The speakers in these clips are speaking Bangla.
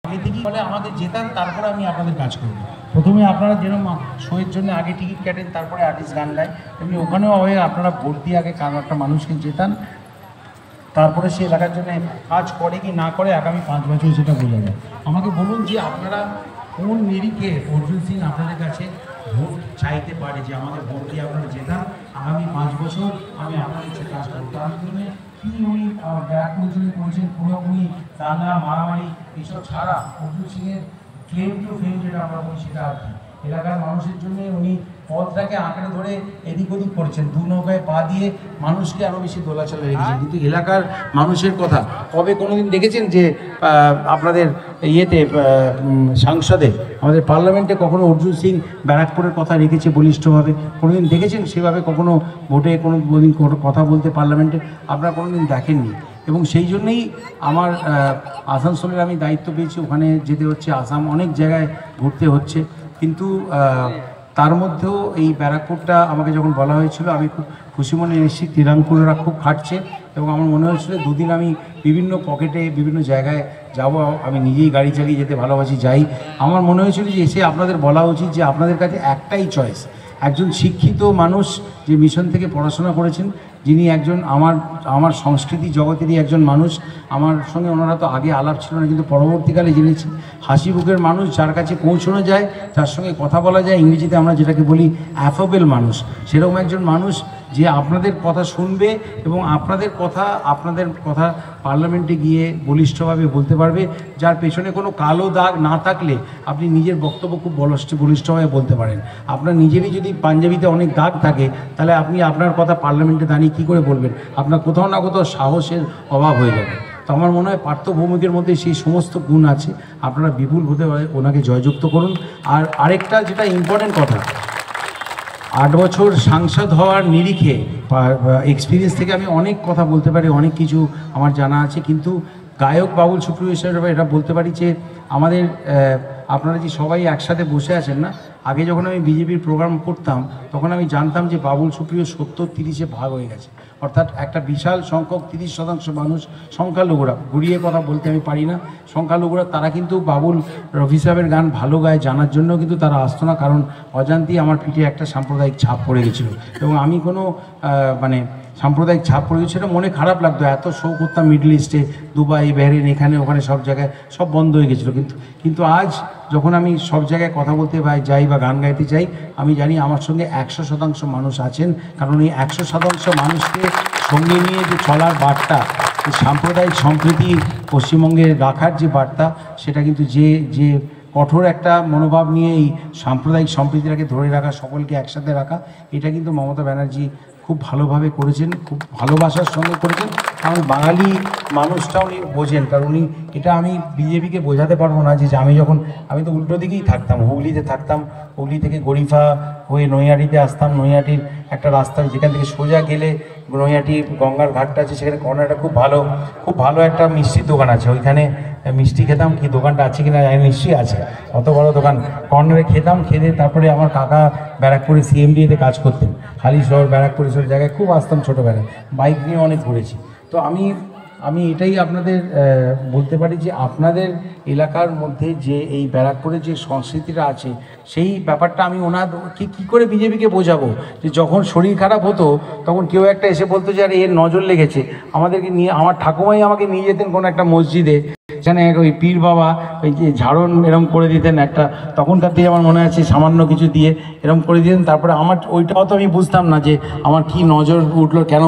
আগে থেকেই বলে আমাকে জেতান, তারপরে আমি আপনাদের কাজ করব। প্রথমে আপনারা যেরকম শোয়ের জন্য আগে টিকিট কাটেন, তারপরে আর্টিস্ট গান গায়, তেমনি ওখানেও হয়ে আপনারা ভোট দিয়ে আগে একটা মানুষকে জেতান, তারপরে সে এলাকার জন্য কাজ করে কি না করে আগামী 5 বছর সেটা বোঝা যায়। আমাকে বলুন যে আপনারা কোন নিরিখে অর্জুন সিং আপনাদের কাছে ভোট চাইতে পারে যে আমাদের ভোট দিয়ে আপনারা জেতান, আগামী 5 বছর আমি আপনাদের কাছে কাজ করব। তার জন্য কি উনি ব্যারাকপুর করেছেন পুরোপুরি দাঙ্গা মারামারি এইসব ছাড়া অর্জুন সিংয়ের ক্লেম টু ফেম যেটা আমরা বলি সেটা আর কি, এলাকার মানুষের জন্য উনি পথটাকে আঁকড়ে ধরে এদিক ওদিক করছেন, দু নৌকায় পা দিয়ে মানুষকে আরও বেশি দোলাচলে রেখেছেন। কিন্তু এলাকার মানুষের কথা কবে কোনোদিন দেখেছেন যে আপনাদের ইয়েতে সংসদে আমাদের পার্লামেন্টে কখনো অর্জুন সিং ব্যারাকপুরের কথা রেখেছে বলিষ্ঠভাবে? কোনোদিন দেখেছেন সেভাবে কখনো ভোটে কোনো দিন কথা বলতে পার্লামেন্টে? আপনারা কোনোদিন দেখেননি। এবং সেই জন্যই আমার আসানসোলের আমি দায়িত্ব পেয়েছি, ওখানে যেতে হচ্ছে, আসাম অনেক জায়গায় ঘুরতে হচ্ছে। কিন্তু তার মধ্যেও এই ব্যারাকপুরটা আমাকে যখন বলা হয়েছিল আমি খুব খুশি মনে এসেছি। তৃণাঙ্কুররা খুব খাটছে এবং আমার মনে হয়েছিল দুদিন আমি বিভিন্ন পকেটে বিভিন্ন জায়গায় যাব, আমি নিজেই গাড়ি চালিয়ে যেতে ভালোবাসি, যাই। আমার মনে হয়েছিল যে এসে আপনাদের বলা উচিত যে আপনাদের কাছে একটাই চয়েস, একজন শিক্ষিত মানুষ যে মিশন থেকে পড়াশোনা করেছেন, যিনি একজন আমার সংস্কৃতি জগতেরই একজন মানুষ। আমার সঙ্গে ওনারা তো আগে আলাপ ছিল না, কিন্তু পরবর্তীকালে জেনেছি হাসি মুখের মানুষ, যার কাছে পৌঁছানো যায়, যার সঙ্গে কথা বলা যায়, ইংরেজিতে আমরা যেটাকে বলি অ্যাফেবল মানুষ, সেরকম একজন মানুষ যে আপনাদের কথা শুনবে এবং আপনাদের কথা পার্লামেন্টে গিয়ে বলিষ্ঠভাবে বলতে পারবে, যার পেছনে কোনো কালো দাগ না থাকলে আপনি নিজের বক্তব্য খুব বলিষ্ঠভাবে বলতে পারেন। আপনার নিজেরই যদি পাঞ্জাবিতে অনেক দাগ থাকে তাহলে আপনি আপনার কথা পার্লামেন্টে দাঁড়িয়ে কী করে বলবেন? আপনার কোথাও না কোথাও সাহসের অভাব হয়ে যাবে। তো আমার মনে হয় পার্থ ভৌমিকের মধ্যে সেই সমস্ত গুণ আছে, আপনারা বিপুল হতে ওনাকে জয়যুক্ত করুন। আর আরেকটা যেটা ইম্পর্টেন্ট কথা, 8 বছর সাংসদ হওয়ার নিরিখে এক্সপিরিয়েন্স থেকে আমি অনেক কথা বলতে পারি, অনেক কিছু আমার জানা আছে। কিন্তু গায়ক বাবুল সুপ্রিয় হিসেবে এটা বলতে পারি যে আমাদের আপনারা যে সবাই একসাথে বসে আছেন না, আগে যখন আমি বিজেপির প্রোগ্রাম করতাম তখন আমি জানতাম যে বাবুল সুপ্রিয় 70-30-এ ভাগ হয়ে গেছে। অর্থাৎ একটা বিশাল সংখ্যক 30% মানুষ, সংখ্যালঘুরা, ঘুরিয়ে কথা বলতে আমি পারি না, সংখ্যালঘুরা তারা কিন্তু বাবুল রফি সাহেবের গান ভালো গায় জানার জন্য কিন্তু তারা আসতো না, কারণ অজান্তেই আমার পিঠে একটা সাম্প্রদায়িক ছাপ পড়ে গেছিলো। এবং আমি কোনো সাম্প্রদায়িক ছাপ পড়ে গেছিলো, মনে খারাপ লাগতো। এত শো করতাম মিডল ইস্টে, দুবাই, বাহরেন, এখানে ওখানে সব জায়গায়, সব বন্ধ হয়ে গেছিলো। কিন্তু আজ যখন আমি সব জায়গায় কথা বলতে যাই বা গান গাইতে চাই, আমি জানি আমার সঙ্গে 100% মানুষ আছেন। কারণ এই 100% মানুষকে সঙ্গে নিয়ে যে চলার বার্তা, সাম্প্রদায়িক সম্প্রীতি পশ্চিমবঙ্গে রাখার যে বার্তা, সেটা কিন্তু যে কঠোর একটা মনোভাব নিয়ে এই সাম্প্রদায়িক সম্প্রীতিটাকে ধরে রাখা, সকলকে একসাথে রাখা, এটা কিন্তু মমতা ব্যানার্জি খুব ভালোভাবে করেছেন, খুব ভালোবাসার সঙ্গে করেছেন। কারণ বাঙালি মানুষটা উনি বোঝেন। কারণ উনি, এটা আমি বিজেপিকে বোঝাতে পারবো না যে আমি তো উল্টো দিকেই থাকতাম, হুগলিতে থাকতাম, হুগলি থেকে গরিফা হয়ে নৈহাটিতে আসতাম। নৈহাটির একটা রাস্তা যেখান থেকে সোজা গেলে নৈহাটি গঙ্গার ঘাটটা আছে, সেখানে কর্নারটা খুব ভালো একটা মিষ্টির দোকান আছে, ওইখানে মিষ্টি খেতাম। কি দোকানটা আছে কিনা জানি, নিশ্চয়ই আছে, অত বড় দোকান। কর্নারে খেতাম, খেতে তারপরে আমার কাকা ব্যারাকপুরে সিএমডিতে কাজ করতেন, হালি শহর ব্যারাকপুর সব জায়গায় খুব আসতাম ছোটোবেলায়, বাইক নিয়ে অনেক ঘুরেছি। তো আমি এটাই আপনাদের বলতে পারি যে আপনাদের এলাকার মধ্যে যে এই ব্যারাকপুরের যে সংস্কৃতিটা আছে, সেই ব্যাপারটা আমি ওনাকে কী করে বিজেপিকে বোঝাবো যে যখন শরীর খারাপ হতো তখন কেউ একটা এসে বলতো যে আরে এর নজর লেগেছে, আমাদেরকে নিয়ে, আমার ঠাকুমাই আমাকে নিয়ে যেতেন কোনো একটা মসজিদে, সেখানে ওই পীর বাবা ওই যে ঝাড়ন এরম করে দিতেন একটা, তখনকার থেকে আমার মনে আছে সামান্য কিছু দিয়ে এরম করে দিতেন। তারপরে আমার ওইটাও তো আমি বুঝতাম না যে আমার কি নজর উঠলো, কেন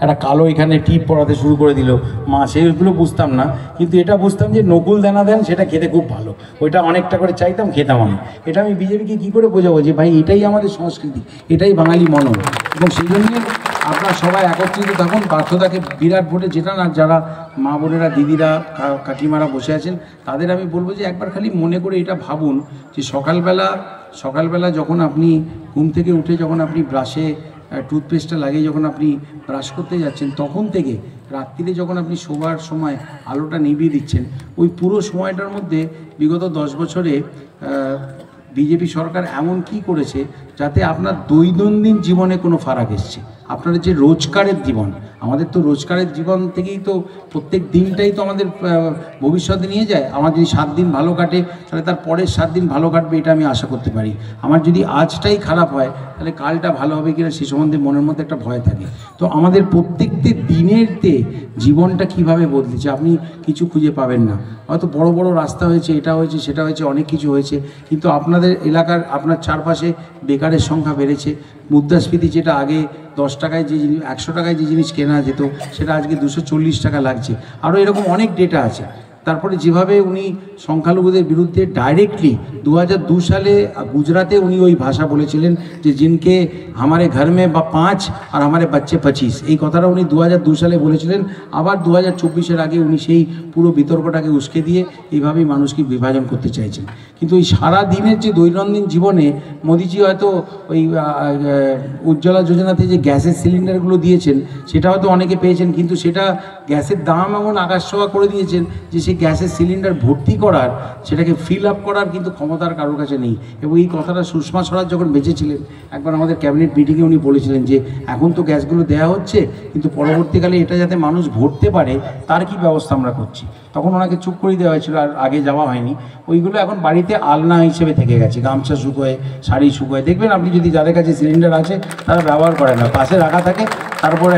একটা কালো এখানে টিপ পড়াতে শুরু করে দিল মা, সেইগুলো বুঝতাম না। কিন্তু এটা বুঝতাম যে নকুল দানা দেন, সেটা খেতে খুব ভালো, ওইটা অনেকটা করে চাইতাম, খেতাম আমি। এটা আমি বিজেপিকে কী করে বোঝাবো যে ভাই এটাই আমাদের সংস্কৃতি, এটাই বাঙালি মনন। এবং সেই জন্যে আপনারা সবাই একত্রিত থাকুন, পার্থদাকে বিরাট ভোটে জেতান। আর যারা মা বোনেরা, দিদিরা, কাকিমারা বসে আছেন, তাদের আমি বলবো যে একবার খালি মনে করে এটা ভাবুন যে সকালবেলা যখন আপনি ঘুম থেকে উঠে যখন আপনি ব্রাশে টুথপেস্টটা লাগিয়ে যখন আপনি ব্রাশ করতে যাচ্ছেন, তখন থেকে রাত্রিরে যখন আপনি শোবার সময় আলোটা নিভিয়ে দিচ্ছেন, ওই পুরো সময়টার মধ্যে বিগত 10 বছরে বিজেপি সরকার এমন কি করেছে যাতে আপনার দৈনন্দিন জীবনে কোনো ফারাক এসছে। আপনারা যে রোজগারের জীবন, আমাদের তো রোজগারের জীবন থেকেই তো প্রত্যেক দিনটাই তো আমাদের ভবিষ্যতে নিয়ে যায়। আমার যদি 7 দিন ভালো কাটে তাহলে তার পরের 7 দিন ভালো কাটবে, এটা আমি আশা করতে পারি। আমার যদি আজটাই খারাপ হয় তাহলে কালটা ভালো হবে কিনা সে সম্বন্ধে মনের মধ্যে একটা ভয় থাকে। তো আমাদের প্রত্যেকটি দিনেরতে জীবনটা কিভাবে বদলেছে আপনি কিছু খুঁজে পাবেন না। হয়তো বড় বড় রাস্তা হয়েছে, এটা হয়েছে, সেটা হয়েছে, অনেক কিছু হয়েছে, কিন্তু আপনাদের এলাকার আপনার চারপাশে বেকারের সংখ্যা বেড়েছে। মুদ্রাস্ফীতি যেটা আগে 10 টাকায় যে জিনিস 100 টাকায় যে জিনিস কেনা যেত সেটা আজকে 240 টাকা লাগছে। আরও এরকম অনেক ডেটা আছে। তারপরে যেভাবে উনি সংখ্যালঘুদের বিরুদ্ধে ডাইরেক্টলি 2002 সালে গুজরাটে উনি ওই ভাষা বলেছিলেন যে জিনকে আমারে ঘর মে 5 আর আমারে বাচ্চে 25, এই কথাটা উনি 2002 সালে বলেছিলেন। আবার 2024-এর আগে উনি সেই পুরো বিতর্কটাকে উস্কে দিয়ে এইভাবেই মানুষকে বিভাজন করতে চাইছেন। কিন্তু এই সারা দিনের যে দৈনন্দিন জীবনে মোদিজি হয়তো ওই উজ্জ্বলা যোজনাতে যে গ্যাসের সিলিন্ডারগুলো দিয়েছেন সেটা হয়তো অনেকে পেয়েছেন, কিন্তু সেটা গ্যাসের দাম এমন আকাশ ছোঁয়া করে দিয়েছেন যে সেই গ্যাসের সিলিন্ডার ভর্তি করার, সেটাকে ফিল আপ করার কিন্তু ক্ষমতার কারোর কাছে নেই। এবং এই কথাটা সুষমা স্বরাজ যখন বেঁচেছিলেন একবার আমাদের ক্যাবিনেট মিটিংয়ে উনি বলেছিলেন যে এখন তো গ্যাসগুলো দেওয়া হচ্ছে, কিন্তু পরবর্তীকালে এটা যাতে মানুষ ভরতে পারে তার কি ব্যবস্থা আমরা করছি। তখন ওনাকে চুপ করে দেওয়া হয়েছিল, আর আগে যাওয়া হয়নি। ওইগুলো এখন বাড়িতে আলনা হিসেবে থেকে গেছে, গামছা শুকোয়, শাড়ি শুকোয়। দেখবেন আপনি যদি যাদের কাছে সিলিন্ডার আছে তারা ব্যবহার করে না, পাশে রাখা থাকে, তারপর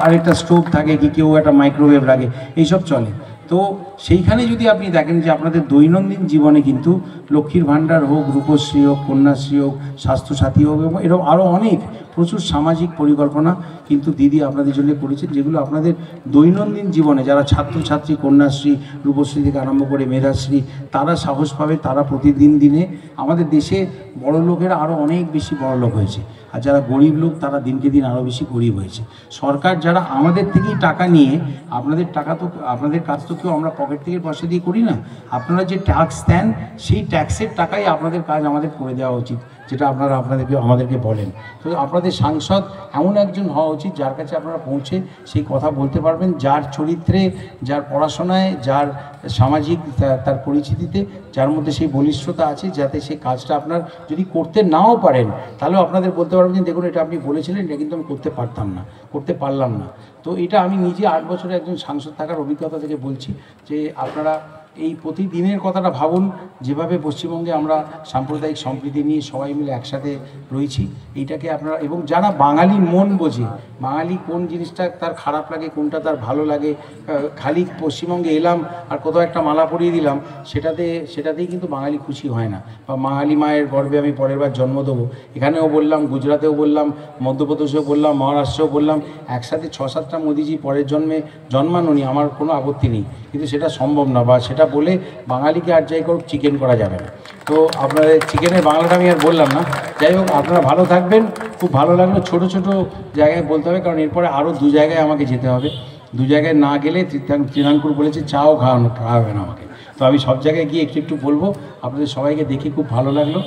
আরেকটা স্টোভ থাকে, কি কেউ একটা মাইক্রোওয়েভ লাগে, এইসব চলে। তো সেইখানে যদি আপনি দেখেন যে আপনাদের দৈনন্দিন জীবনে কিন্তু লক্ষ্মীর ভাণ্ডার হোক, রূপশ্রী হোক, কন্যাশ্রী হোক, স্বাস্থ্যসাথী হোক, এবং এরকম আরও অনেক প্রচুর সামাজিক পরিকল্পনা কিন্তু দিদি আপনাদের জন্য করেছেন, যেগুলো আপনাদের দৈনন্দিন জীবনে যারা ছাত্রছাত্রী, কন্যাশ্রী, রূপশ্রী থেকে আরম্ভ করে মেধাশ্রী, তারা সাহস পাবে, তারা প্রতিদিন দিনে আমাদের দেশে বড় লোকেরা আরও অনেক বেশি বড় লোক হয়েছে, আর যারা গরিব লোক তারা দিনকে দিন আরও বেশি গরিব হয়েছে। সরকার যারা আমাদের থেকেই টাকা নিয়ে, আপনাদের টাকা তো আপনাদের কাজ তো কেউ আমরা পকেট থেকে পয়সা দিয়ে করি না, আপনারা যে ট্যাক্স দেন সেই ট্যাক্সের টাকাই আপনাদের কাজ আমাদের করে দেওয়া উচিত, যেটা আপনারা আমাদেরকে বলেন। তো আপনাদের সাংসদ এমন একজন হওয়া উচিত যার কাছে আপনারা পৌঁছে সেই কথা বলতে পারবেন, যার চরিত্রে, যার পড়াশোনায়, যার সামাজিক তার পরিচিতিতে, যার মধ্যে সেই বলিষ্ঠতা আছে, যাতে সেই কাজটা আপনার যদি করতে নাও পারেন তাহলেও আপনাদের বলতে পারবেন যে দেখুন এটা আপনি বলেছিলেন, এটা কিন্তু আমি করতে পারলাম না। তো এটা আমি নিজে 8 বছরে একজন সাংসদ থাকার অভিজ্ঞতা থেকে বলছি যে আপনারা এই প্রতিদিনের কথাটা ভাবুন, যেভাবে পশ্চিমবঙ্গে আমরা সাম্প্রদায়িক সম্প্রীতি নিয়ে সবাই মিলে একসাথে রয়েছি, এইটাকে আপনারা, এবং যারা বাঙালি মন বোঝে, বাঙালি কোন জিনিসটা তার খারাপ লাগে, কোনটা তার ভালো লাগে, খালি পশ্চিমবঙ্গে এলাম আর কোথাও একটা মালা পরিয়ে দিলাম, সেটাতেই কিন্তু বাঙালি খুশি হয় না। বা বাঙালি মায়ের গর্ভে আমি পরের বার জন্ম দেবো, এখানেও বললাম, গুজরাটেও বললাম, মধ্যপ্রদেশেও বললাম, মহারাষ্ট্রেও বললাম, একসাথে 6-7টা মোদিজি পরের জন্মে জন্মানোনি, আমার কোনো আপত্তি নেই, কিন্তু সেটা সম্ভব না। বা সেটা বলে বাঙালিকে আর যাই করুক চিকেন করা যাবে না। তো আপনাদের চিকেনের বাংলাটা আমি আর বললাম না। যাই হোক, আপনারা ভালো থাকবেন। খুব ভালো লাগলো, ছোট ছোট জায়গায় বলতে হবে, কারণ এরপরে আরও 2 জায়গায় আমাকে যেতে হবে। 2 জায়গায় না গেলে তৃণাঙ্কুর বলেছে চাও খাওয়াবে না আমাকে। তো আমি সব জায়গায় গিয়ে একটু বলবো। আপনাদের সবাইকে দেখে খুব ভালো লাগলো,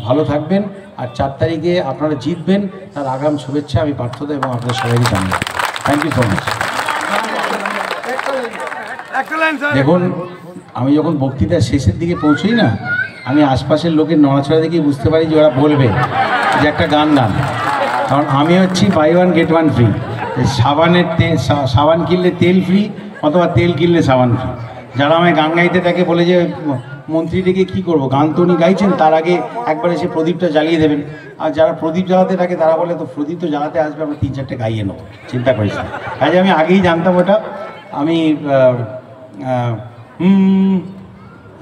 ভালো থাকবেন। আর 4 তারিখে আপনারা জিতবেন, তার আগাম শুভেচ্ছা আমি পার্থদা এবং আপনাদের সবাইকে জানাই। Thank you so much. দেখুন, আমি যখন বক্তৃতার শেষের দিকে পৌঁছই না, আমি আশপাশের লোকের নড়াচড়া দেখেই বুঝতে পারি যে ওরা বলবে যে একটা গান গান, কারণ আমি হচ্ছি বাই 1 গেট 1 ফ্রি। সাবান কিনলে তেল ফ্রি, অথবা তেল কিনলে সাবান ফ্রি। যারা আমায় গান গাইতে তাকে বলে যে মন্ত্রী ডেকে কী করবো, গান তো উনি গাইছেন, তার আগে একবার এসে প্রদীপটা জ্বালিয়ে দেবেন। আর যারা প্রদীপ জ্বালাতে থাকে তারা বলে তো প্রদীপ তো জ্বালাতে আসবে, আমরা 3-4টে গাইয়ে নেবো, চিন্তা করিস না। কাজে আমি আগেই জানতাম ওটা। আমি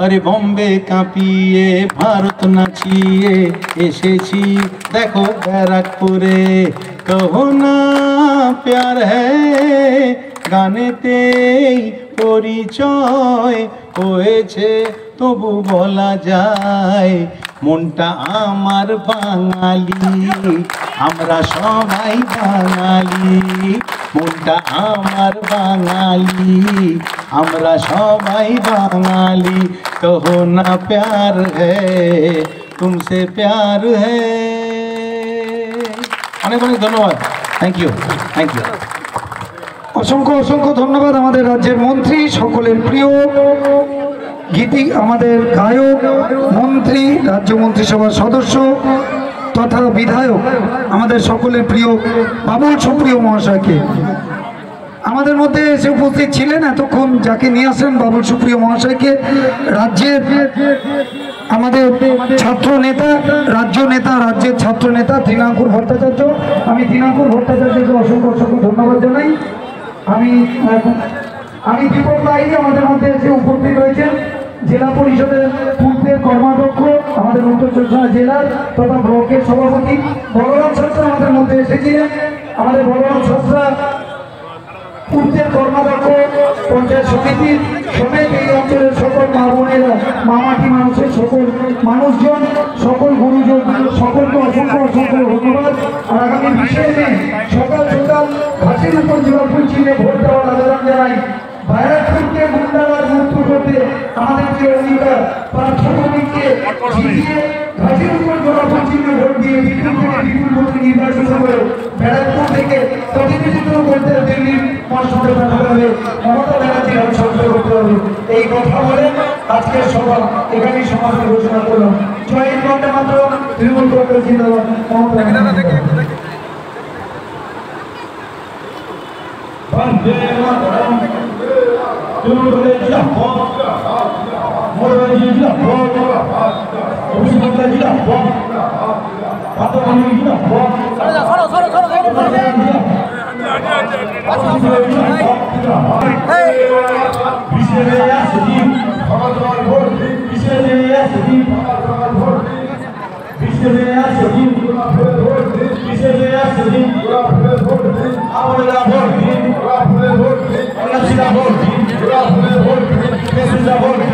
আরে বম্বে কাঁপিয়ে ভারত নাচিয়ে এসেছি দেখো ব্যারাকপুরে, কহো না প্যার হ্যায় গানেতেই পরিচয় হয়েছে, তবু বলা যায় মনটা আমার বাঙালি, আমরা সবাই বাঙালি। মনটা আমার বাঙালি, আমরা সবাই বাঙালি। কহো না প্যার হ্যায় তুমসে প্যার হ্যায়। অনেক অনেক ধন্যবাদ। Thank you. অসংখ্য অসংখ্য ধন্যবাদ আমাদের রাজ্যের মন্ত্রী, সকলের প্রিয় গীতি, আমাদের গায়ক, মন্ত্রী, রাজ্য মন্ত্রিসভার সদস্য তথা বিধায়ক আমাদের সকলের প্রিয় বাবুল সুপ্রিয় মহাশয়কে। আমাদের মধ্যে এসে উপস্থিত ছিলেন এতক্ষণ যাকে নিয়ে আসেন বাবুল সুপ্রিয় মহাশয়কে, রাজ্যের আমাদের ছাত্র নেতা, রাজ্যের ছাত্র নেতা তৃণাঙ্কুর ভট্টাচার্য। আমি তৃণাঙ্কুর ভট্টাচার্যকে অসংখ্য ধন্যবাদ জানাই। আমি দীপক লাহিড়ী আমাদের মধ্যে এসে উপস্থিত রয়েছেন জেলা পরিষদের পূর্বের কর্মাধ্যক্ষ, আমাদের উত্তর চব্বিশ পরগনা জেলার তথা ব্লকের সভাপতি বলরাম শাস্ত্রী আমাদের মধ্যে এসেছিলেন। আমাদের বলরাম শাস্ত্রা পূর্বের কর্মাধ্যক্ষ পঞ্চায়েত সমিতির সমেত এই অঞ্চলের সকল মা বোনেরা, মামাটি মানুষের সকল মানুষজন, সকল গুরুজন, সকলকে অসংখ্য ধন্যবাদ। আর আগামী 20 মে সকাল ঘাসের উপর জোড়াফুল চিহ্নে ভোট দেওয়ার আবেদন জানাই। ভাইরাসকে মুন্ডার মুক্ত করতে আমাদের যে অধিকার প্রার্থীকে জিতিয়ে ঘাসের উপর জোড়াফুল চিহ্নে ভোট দিয়ে বিপুল ভোটে নির্বাচন করে ব্যারাকপুর থেকে প্রতিনিধিত্ব করতে দিল্লির মহাসভায় পাঠাতে হবে, মমতা ব্যানার্জির সংসদ করতে হবে। এই কথা বলে আজকের সভা এখানেই সমাপ্তি ঘোষণা করলাম। জয় হিন্দ, বন্দে মাতরম, তৃণমূল কংগ্রেস জিন্দাবাদ, মমতা ব্যানার্জি জিন্দাবাদ। বন্দে মাতরম, তৃণমূল কংগ্রেস জিন্দাবাদ, মমতা ব্যানার্জি জিন্দাবাদ, অভিষেক বন্দ্যোপাধ্যায় জিন্দাবাদ, পার্থ চ্যাটার্জি জিন্দাবাদ, ভোট